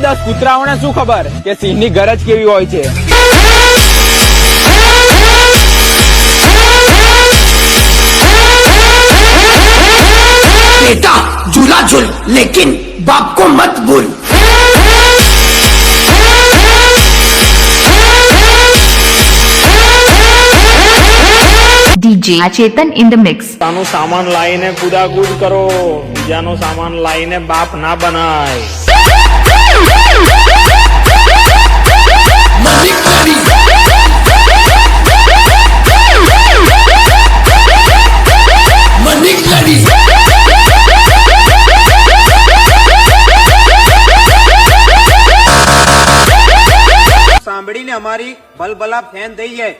દસ કૂતરાઓને શું ખબર કે સિંહની ગરજ કેવી હોય છે। बेटा झूला झूल लेकिन बाप को मत भूल। DJ Chetan in the mix। તાનો સામાન લાઈને કુદાકુદ કરો, બીજાનો સામાન લાઈને બાપ ના બનાય। સાંભળીને અમારી ભલભલા ફેન થઈ જાય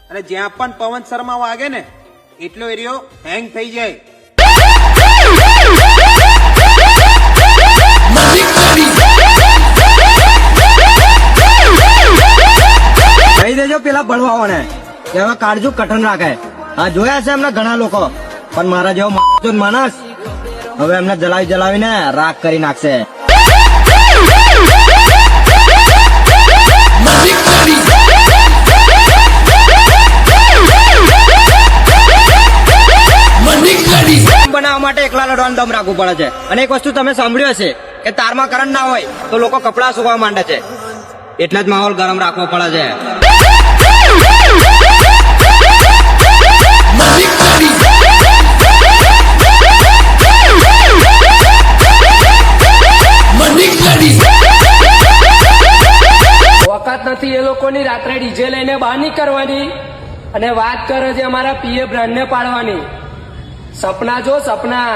અને જ્યાં પણ પવન શર્મા વાગે ને એટલો એરિયો હેંગ થઈ જાય। કહી દેજો પેલા ભણવાઓને કે હવે કાળજુ કઠણ રાખે। હા જોયા છે એમના ઘણા લોકો, પણ મારા જેવો માણસ હવે એમને જલાવીને રાખ કરી નાખશે। બનાવવા માટે એકલા લડવાનું દમ રાખવું પડે છે। અને એક વસ્તુ તમે સાંભળ્યું હશે કે તારમાં કરંટ ના હોય તો લોકો કપડા સુકવા માંડે છે, એટલે જ માહોલ ગરમ રાખવો પડે છે। વખત નથી એ લોકોની રાત્રે ડીજે લઈને બહાર નીકળવાની અને વાત કરે છે અમારા પીએ બ્રાન્ડને પાડવાની। સપના જો સપના।